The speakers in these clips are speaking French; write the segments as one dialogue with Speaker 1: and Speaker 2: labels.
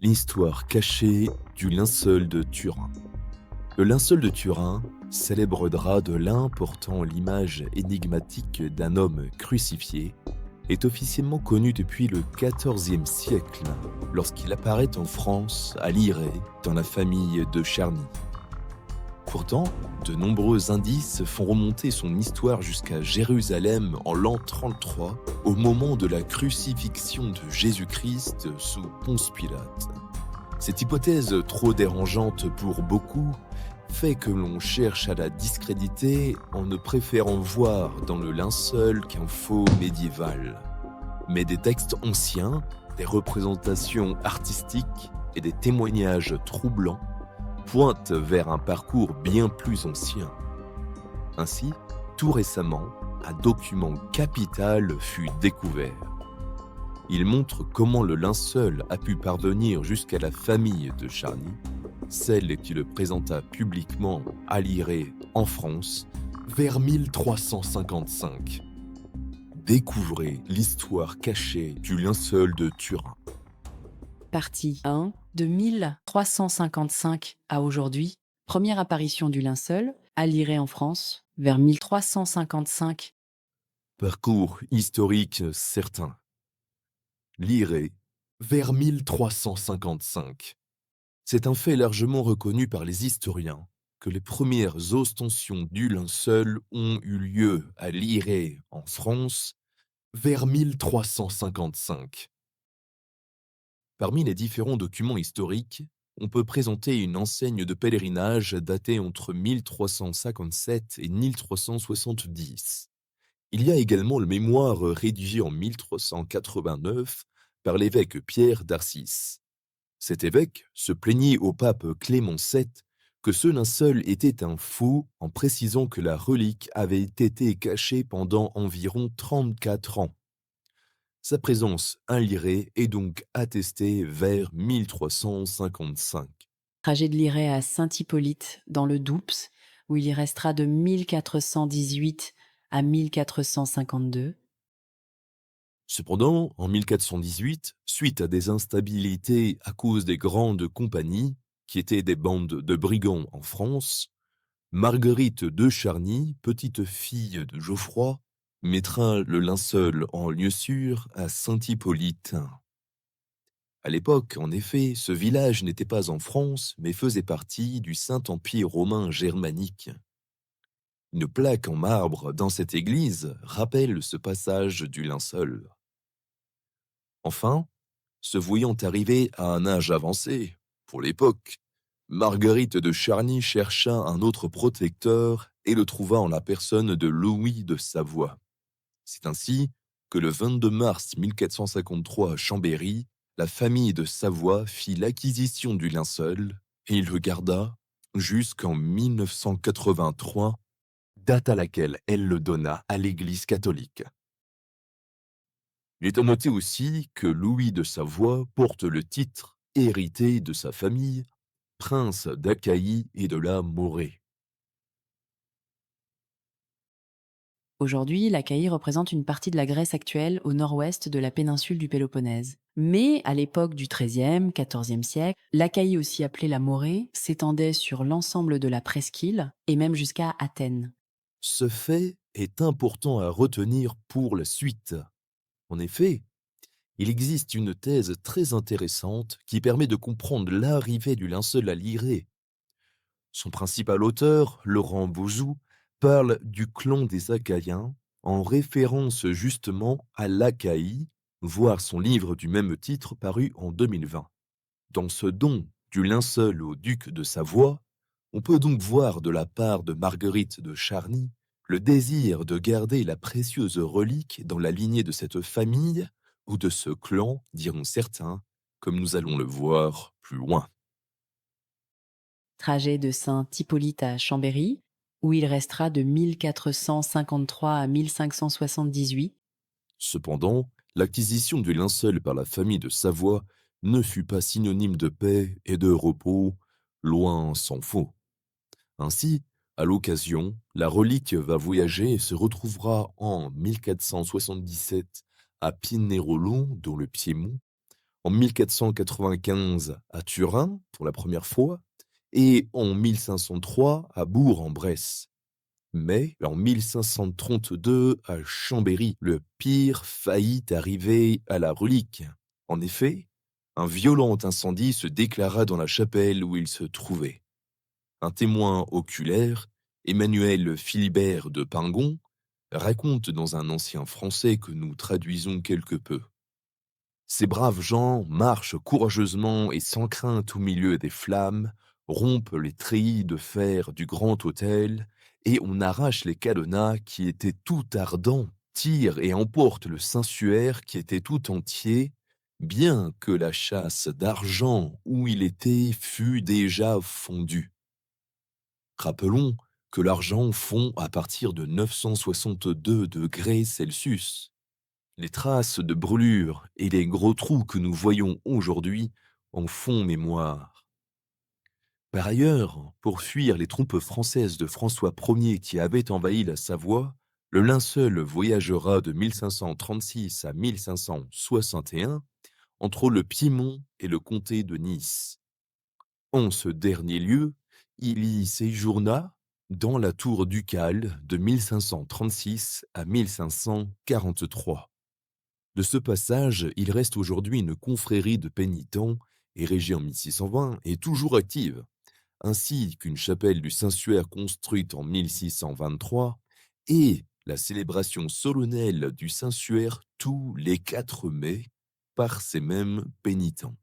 Speaker 1: L'histoire cachée du linceul de Turin. Le linceul de Turin, célèbre drap de lin portant l'image énigmatique d'un homme crucifié, est officiellement connu depuis le XIVe siècle, lorsqu'il apparaît en France, à Lirey, dans la famille de Charny. Pourtant, de nombreux indices font remonter son histoire jusqu'à Jérusalem en l'an 33, au moment de la crucifixion de Jésus-Christ sous Ponce Pilate. Cette hypothèse trop dérangeante pour beaucoup fait que l'on cherche à la discréditer en ne préférant voir dans le linceul qu'un faux médiéval. Mais des textes anciens, des représentations artistiques et des témoignages troublants pointent vers un parcours bien plus ancien. Ainsi, tout récemment, un document capital fut découvert. Il montre comment le linceul a pu parvenir jusqu'à la famille de Charny, celle qui le présenta publiquement à Lirey en France vers 1355. Découvrez l'histoire cachée du linceul de Turin.
Speaker 2: Partie 1, de 1355 à aujourd'hui, première apparition du linceul, à Lirey en France, vers 1355.
Speaker 1: Parcours historique certain. Lirey, vers 1355. C'est un fait largement reconnu par les historiens que les premières ostensions du linceul ont eu lieu à Lirey en France vers 1355. Parmi les différents documents historiques, on peut présenter une enseigne de pèlerinage datée entre 1357 et 1370. Il y a également le mémoire rédigé en 1389 par l'évêque Pierre d'Arcis. Cet évêque se plaignit au pape Clément VII que ce linceul était un faux en précisant que la relique avait été cachée pendant environ 34 ans. Sa présence à Lirey est donc attestée vers 1355.
Speaker 2: Trajet de Lirey à Saint-Hippolyte, dans le Doubs, où il y restera de 1418 à 1452.
Speaker 1: Cependant, en 1418, suite à des instabilités à cause des grandes compagnies, qui étaient des bandes de brigands en France, Marguerite de Charny, petite fille de Geoffroy, mettra le linceul en lieu sûr à Saint-Hippolyte. À l'époque, en effet, ce village n'était pas en France, mais faisait partie du Saint-Empire romain germanique. Une plaque en marbre dans cette église rappelle ce passage du linceul. Enfin, se voyant arriver à un âge avancé, pour l'époque, Marguerite de Charny chercha un autre protecteur et le trouva en la personne de Louis de Savoie. C'est ainsi que le 22 mars 1453 à Chambéry, la famille de Savoie fit l'acquisition du linceul et il le garda jusqu'en 1983, date à laquelle elle le donna à l'Église catholique. Il est à noter aussi que Louis de Savoie porte le titre, hérité de sa famille, prince d'Achaïe et de la Morée.
Speaker 2: Aujourd'hui, l'Achaïe représente une partie de la Grèce actuelle au nord-ouest de la péninsule du Péloponnèse. Mais à l'époque du XIIIe, XIVe siècle, l'Achaïe, aussi appelée la Morée, s'étendait sur l'ensemble de la presqu'île et même jusqu'à Athènes.
Speaker 1: Ce fait est important à retenir pour la suite. En effet, il existe une thèse très intéressante qui permet de comprendre l'arrivée du linceul à Lirey. Son principal auteur, Laurent Bouzou, parle du clan des Achaïens en référence justement à l'Achaïe, voir son livre du même titre paru en 2020. Dans ce don du linceul au duc de Savoie, on peut donc voir de la part de Marguerite de Charny le désir de garder la précieuse relique dans la lignée de cette famille ou de ce clan, diront certains, comme nous allons le voir plus loin.
Speaker 2: Trajet de Saint-Hippolyte à Chambéry, où il restera de 1453 à 1578.
Speaker 1: Cependant, l'acquisition du linceul par la famille de Savoie ne fut pas synonyme de paix et de repos, loin s'en faut. Ainsi, à l'occasion, la relique va voyager et se retrouvera en 1477 à Pinerolo, dans le Piémont, en 1495 à Turin pour la première fois et en 1503 à Bourg-en-Bresse. Mais en 1532 à Chambéry, le pire faillit arriver à la relique. En effet, un violent incendie se déclara dans la chapelle où il se trouvait. Un témoin oculaire, Emmanuel Philibert de Pingon, raconte dans un ancien français que nous traduisons quelque peu. Ces braves gens marchent courageusement et sans crainte au milieu des flammes, rompent les treillis de fer du grand autel, et on arrache les cadenas qui étaient tout ardents, tire et emporte le Saint-Suaire qui était tout entier, bien que la chasse d'argent où il était fût déjà fondue. Rappelons que l'argent fond à partir de 962 degrés Celsius. Les traces de brûlure et les gros trous que nous voyons aujourd'hui en font mémoire. Par ailleurs, pour fuir les troupes françaises de François Ier qui avaient envahi la Savoie, le linceul voyagera de 1536 à 1561 entre le Piémont et le comté de Nice. En ce dernier lieu, il y séjourna dans la tour ducale de 1536 à 1543. De ce passage, il reste aujourd'hui une confrérie de pénitents, érigée en 1620 et toujours active, ainsi qu'une chapelle du Saint-Suaire construite en 1623 et la célébration solennelle du Saint-Suaire tous les 4 mai par ces mêmes pénitents.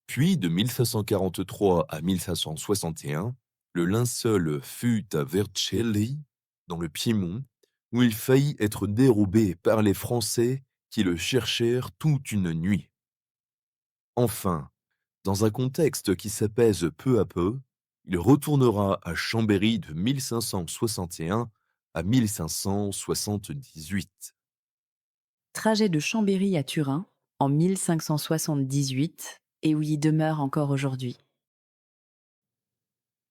Speaker 1: Puis, de 1543 à 1561, le linceul fut à Vercelli, dans le Piémont, où il faillit être dérobé par les Français qui le cherchèrent toute une nuit. Enfin, dans un contexte qui s'apaise peu à peu, il retournera à Chambéry de 1561 à 1578.
Speaker 2: Trajet de Chambéry à Turin en 1578 et où il demeure encore aujourd'hui.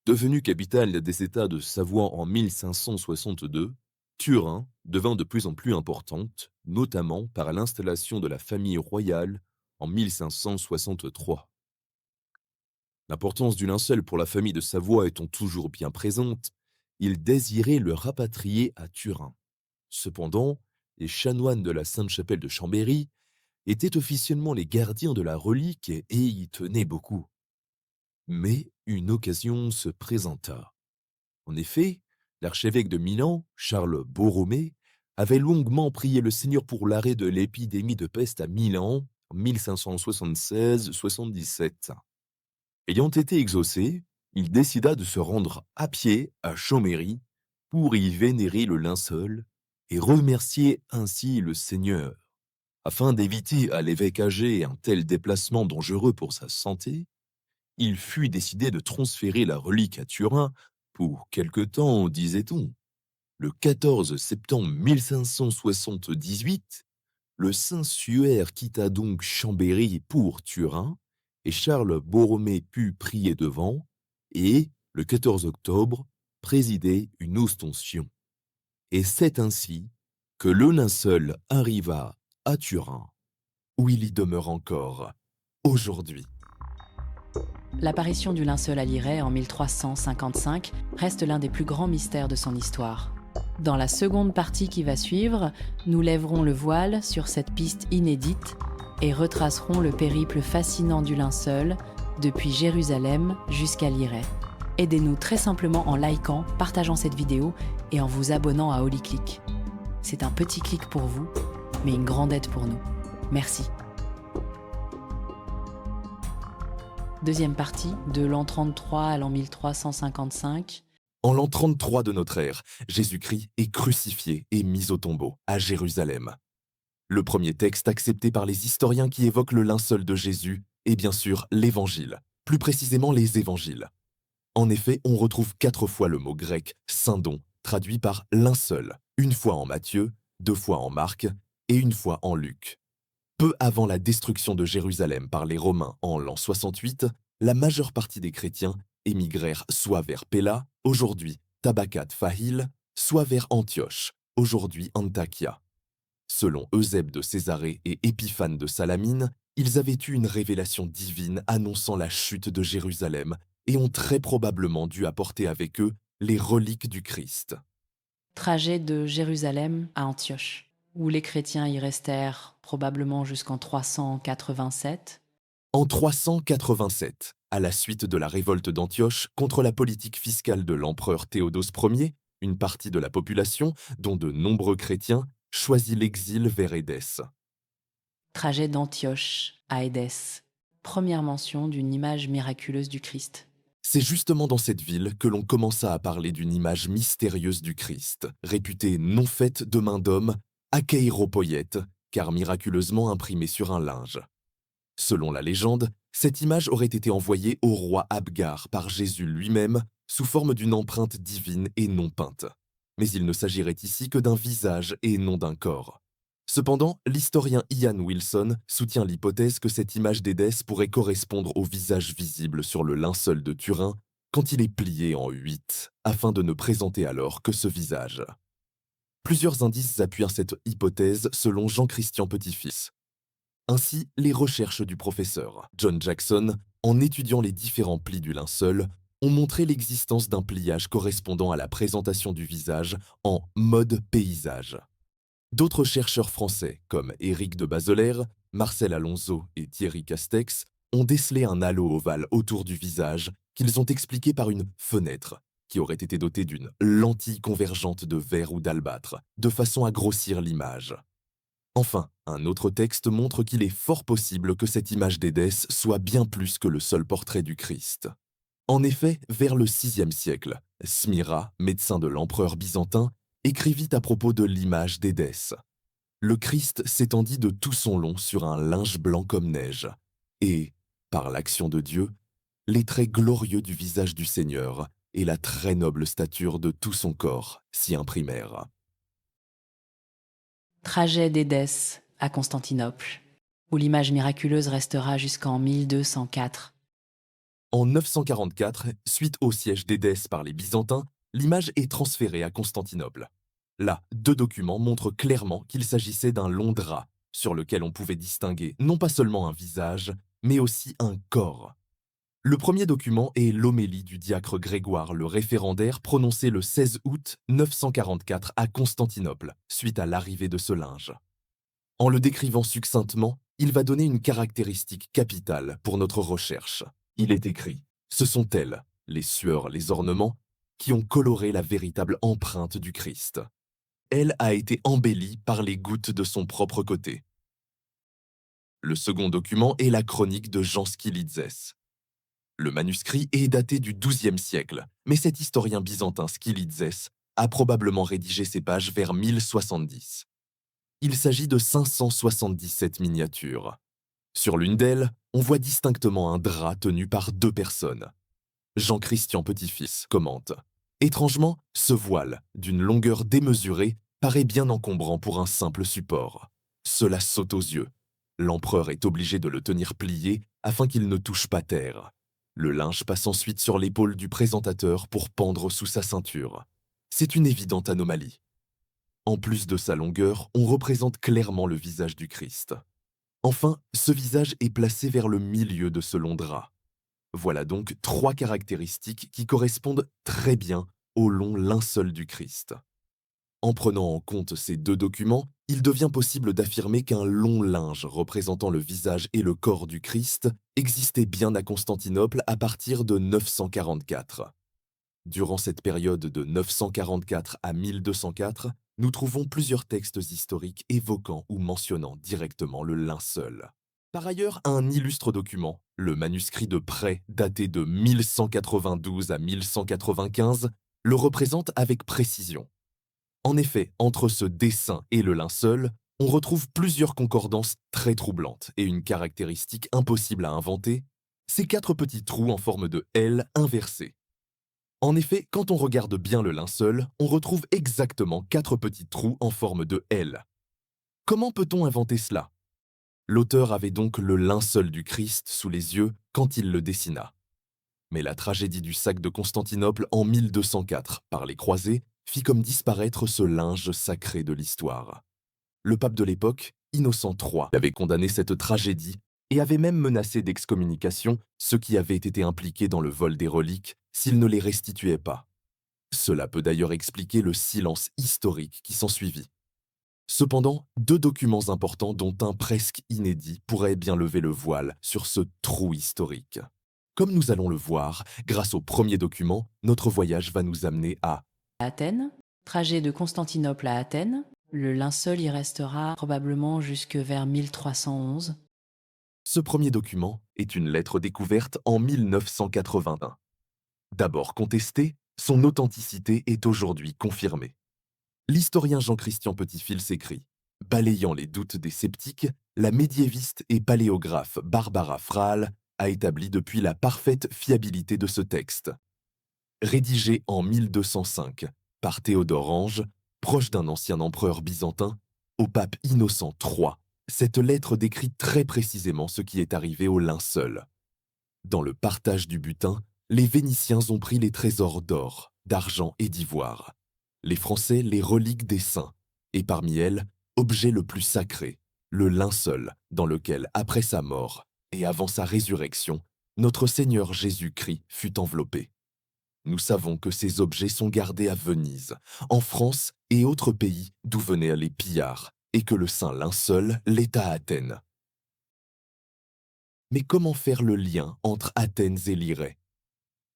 Speaker 1: Devenue capitale des États de Savoie en 1562, Turin devint de plus en plus importante, notamment par l'installation de la famille royale en 1563. L'importance du linceul pour la famille de Savoie étant toujours bien présente, il désirait le rapatrier à Turin. Cependant, les chanoines de la Sainte-Chapelle de Chambéry étaient officiellement les gardiens de la relique et y tenaient beaucoup. Mais une occasion se présenta. En effet, l'archevêque de Milan, Charles Borromée, avait longuement prié le Seigneur pour l'arrêt de l'épidémie de peste à Milan en 1576-77. Ayant été exaucé, il décida de se rendre à pied à Chambéry pour y vénérer le linceul et remercier ainsi le Seigneur. Afin d'éviter à l'évêque âgé un tel déplacement dangereux pour sa santé, il fut décidé de transférer la relique à Turin pour quelque temps, disait-on. Le 14 septembre 1578, le Saint-Suaire quitta donc Chambéry pour Turin, et Charles Borromée put prier devant, et, le 14 octobre, présider une ostension. Et c'est ainsi que le linceul arriva à Turin, où il y demeure encore aujourd'hui.
Speaker 2: L'apparition du linceul à Liray en 1355 reste l'un des plus grands mystères de son histoire. Dans la seconde partie qui va suivre, nous lèverons le voile sur cette piste inédite et retracerons le périple fascinant du linceul depuis Jérusalem jusqu'à Liray. Aidez-nous très simplement en likant, partageant cette vidéo et en vous abonnant à HolyClick. C'est un petit clic pour vous, mais une grande aide pour nous. Merci. Deuxième partie, de l'an 33 à l'an 1355.
Speaker 1: En l'an 33 de notre ère, Jésus-Christ est crucifié et mis au tombeau à Jérusalem. Le premier texte accepté par les historiens qui évoque le linceul de Jésus est bien sûr l'Évangile, plus précisément les Évangiles. En effet, on retrouve 4 fois le mot grec « syndon », traduit par « linceul », une fois en Matthieu, 2 fois en Marc et une fois en Luc. Peu avant la destruction de Jérusalem par les Romains en l'an 68, la majeure partie des chrétiens émigrèrent soit vers Pella, aujourd'hui Tabakat Fahil, soit vers Antioche, aujourd'hui Antakya. Selon Eusèbe de Césarée et Épiphane de Salamine, ils avaient eu une révélation divine annonçant la chute de Jérusalem et ont très probablement dû apporter avec eux les reliques du Christ.
Speaker 2: Trajet de Jérusalem à Antioche, où les chrétiens y restèrent probablement jusqu'en 387.
Speaker 1: En 387, à la suite de la révolte d'Antioche contre la politique fiscale de l'empereur Théodose Ier, une partie de la population, dont de nombreux chrétiens, choisit l'exil vers Édesse.
Speaker 2: Trajet d'Antioche à Édesse. Première mention d'une image miraculeuse du Christ.
Speaker 1: C'est justement dans cette ville que l'on commença à parler d'une image mystérieuse du Christ, réputée non faite de main d'homme, akeiropoiète, car miraculeusement imprimée sur un linge. Selon la légende, cette image aurait été envoyée au roi Abgar par Jésus lui-même sous forme d'une empreinte divine et non peinte. Mais il ne s'agirait ici que d'un visage et non d'un corps. Cependant, l'historien Ian Wilson soutient l'hypothèse que cette image d'Édesse pourrait correspondre au visage visible sur le linceul de Turin quand il est plié en 8, afin de ne présenter alors que ce visage. Plusieurs indices appuient cette hypothèse selon Jean-Christian Petit-Fils. Ainsi, les recherches du professeur John Jackson, en étudiant les différents plis du linceul, ont montré l'existence d'un pliage correspondant à la présentation du visage en mode paysage. D'autres chercheurs français, comme Éric de Baselaire, Marcel Alonso et Thierry Castex, ont décelé un halo ovale autour du visage qu'ils ont expliqué par une fenêtre, qui aurait été dotée d'une lentille convergente de verre ou d'albâtre, de façon à grossir l'image. Enfin, un autre texte montre qu'il est fort possible que cette image d'Édesse soit bien plus que le seul portrait du Christ. En effet, vers le VIe siècle, Smira, médecin de l'empereur byzantin, écrivit à propos de l'image d'Édesse. Le Christ s'étendit de tout son long sur un linge blanc comme neige, et, par l'action de Dieu, les traits glorieux du visage du Seigneur et la très noble stature de tout son corps s'y imprimèrent.
Speaker 2: Trajet d'Édesse à Constantinople, où l'image miraculeuse restera jusqu'en 1204.
Speaker 1: En 944, suite au siège d'Édesse par les Byzantins, l'image est transférée à Constantinople. Là, deux documents montrent clairement qu'il s'agissait d'un long drap, sur lequel on pouvait distinguer non pas seulement un visage, mais aussi un corps. Le premier document est l'homélie du diacre Grégoire le référendaire prononcée le 16 août 944 à Constantinople, suite à l'arrivée de ce linge. En le décrivant succinctement, il va donner une caractéristique capitale pour notre recherche. Il est écrit « Ce sont elles, les sueurs, les ornements, qui ont coloré la véritable empreinte du Christ. Elle a été embellie par les gouttes de son propre côté. » Le second document est la chronique de Jean Skylitzès. Le manuscrit est daté du XIIe siècle, mais cet historien byzantin Skylitzès a probablement rédigé ces pages vers 1070. Il s'agit de 577 miniatures. Sur l'une d'elles, on voit distinctement un drap tenu par deux personnes. Jean-Christian Petit-Fils commente « Étrangement, ce voile, d'une longueur démesurée, paraît bien encombrant pour un simple support. Cela saute aux yeux. L'empereur est obligé de le tenir plié afin qu'il ne touche pas terre. Le linge passe ensuite sur l'épaule du présentateur pour pendre sous sa ceinture. C'est une évidente anomalie. En plus de sa longueur, on représente clairement le visage du Christ. Enfin, ce visage est placé vers le milieu de ce long drap. Voilà donc trois caractéristiques qui correspondent très bien au long linceul du Christ. En prenant en compte ces deux documents, il devient possible d'affirmer qu'un long linge représentant le visage et le corps du Christ existait bien à Constantinople à partir de 944. Durant cette période de 944 à 1204, nous trouvons plusieurs textes historiques évoquant ou mentionnant directement le linceul. Par ailleurs, un illustre document, le manuscrit de Prêt daté de 1192 à 1195, le représente avec précision. En effet, entre ce dessin et le linceul, on retrouve plusieurs concordances très troublantes et une caractéristique impossible à inventer, ces quatre petits trous en forme de L inversés. En effet, quand on regarde bien le linceul, on retrouve exactement quatre petits trous en forme de L. Comment peut-on inventer cela? L'auteur avait donc le linceul du Christ sous les yeux quand il le dessina. Mais la tragédie du sac de Constantinople en 1204 par les croisés fit comme disparaître ce linge sacré de l'histoire. Le pape de l'époque, Innocent III, avait condamné cette tragédie et avait même menacé d'excommunication ceux qui avaient été impliqués dans le vol des reliques s'ils ne les restituaient pas. Cela peut d'ailleurs expliquer le silence historique qui s'ensuivit. Cependant, deux documents importants dont un presque inédit pourraient bien lever le voile sur ce trou historique. Comme nous allons le voir, grâce au premier document, notre voyage va nous amener à
Speaker 2: Athènes, trajet de Constantinople à Athènes. Le linceul y restera probablement jusque vers 1311.
Speaker 1: Ce premier document est une lettre découverte en 1981. D'abord contestée, son authenticité est aujourd'hui confirmée. L'historien Jean-Christian Petitfils s'écrit « Balayant les doutes des sceptiques, la médiéviste et paléographe Barbara Fraal a établi depuis la parfaite fiabilité de ce texte. Rédigé en 1205 par Théodore Ange, proche d'un ancien empereur byzantin, au pape Innocent III, cette lettre décrit très précisément ce qui est arrivé au linceul. Dans le partage du butin, les Vénitiens ont pris les trésors d'or, d'argent et d'ivoire. Les Français les reliques des saints, et parmi elles, objet le plus sacré, le linceul, dans lequel, après sa mort et avant sa résurrection, notre Seigneur Jésus-Christ fut enveloppé. Nous savons que ces objets sont gardés à Venise, en France et autres pays d'où venaient les pillards, et que le saint linceul l'est à Athènes. Mais comment faire le lien entre Athènes et l'Irée?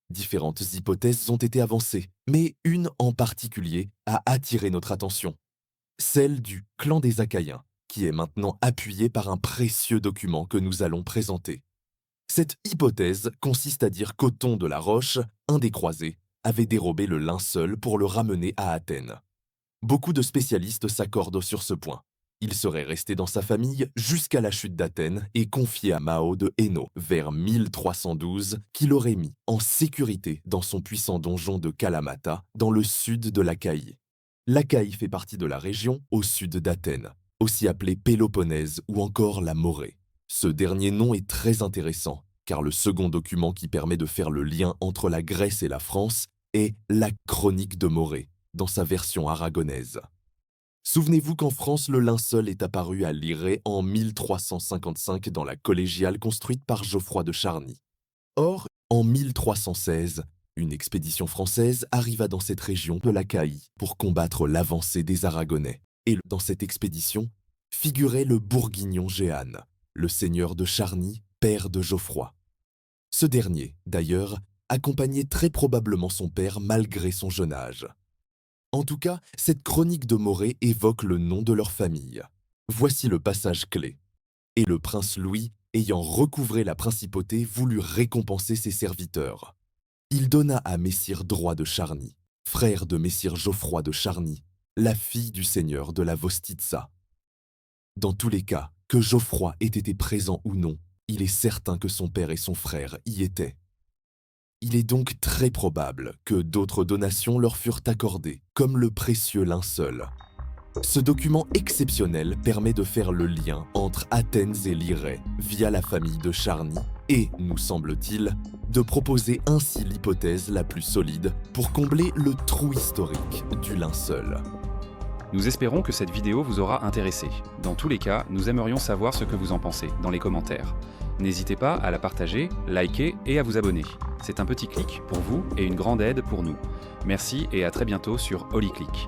Speaker 1: Différentes hypothèses ont été avancées, mais une en particulier a attiré notre attention. Celle du clan des Achaïens, qui est maintenant appuyée par un précieux document que nous allons présenter. Cette hypothèse consiste à dire qu'Othon de la Roche, un des croisés, avait dérobé le linceul pour le ramener à Athènes. Beaucoup de spécialistes s'accordent sur ce point. Il serait resté dans sa famille jusqu'à la chute d'Athènes et confié à Mao de Hainaut vers 1312, qui l'aurait mis en sécurité dans son puissant donjon de Kalamata, dans le sud de l'Achaïe. L'Achaïe fait partie de la région au sud d'Athènes, aussi appelée Péloponnèse ou encore la Morée. Ce dernier nom est très intéressant, car le second document qui permet de faire le lien entre la Grèce et la France est la Chronique de Morée, dans sa version aragonaise. Souvenez-vous qu'en France, le linceul est apparu à l'Irée en 1355 dans la collégiale construite par Geoffroy de Charny. Or, en 1316, une expédition française arriva dans cette région de l'Achaïe pour combattre l'avancée des Aragonais. Et dans cette expédition figurait le bourguignon Jehanne, le seigneur de Charny, père de Geoffroy. Ce dernier, d'ailleurs, accompagnait très probablement son père malgré son jeune âge. En tout cas, cette chronique de Morée évoque le nom de leur famille. Voici le passage clé. Et le prince Louis, ayant recouvré la principauté, voulut récompenser ses serviteurs. Il donna à messire Droit de Charny, frère de messire Geoffroy de Charny, la fille du seigneur de la Vostitza. Dans tous les cas, que Geoffroy ait été présent ou non, il est certain que son père et son frère y étaient. Il est donc très probable que d'autres donations leur furent accordées, comme le précieux linceul. Ce document exceptionnel permet de faire le lien entre Athènes et l'Irée via la famille de Charny et, nous semble-t-il, de proposer ainsi l'hypothèse la plus solide pour combler le trou historique du linceul.
Speaker 3: Nous espérons que cette vidéo vous aura intéressé. Dans tous les cas, nous aimerions savoir ce que vous en pensez dans les commentaires. N'hésitez pas à la partager, liker et à vous abonner. C'est un petit clic pour vous et une grande aide pour nous. Merci et à très bientôt sur HolyClick.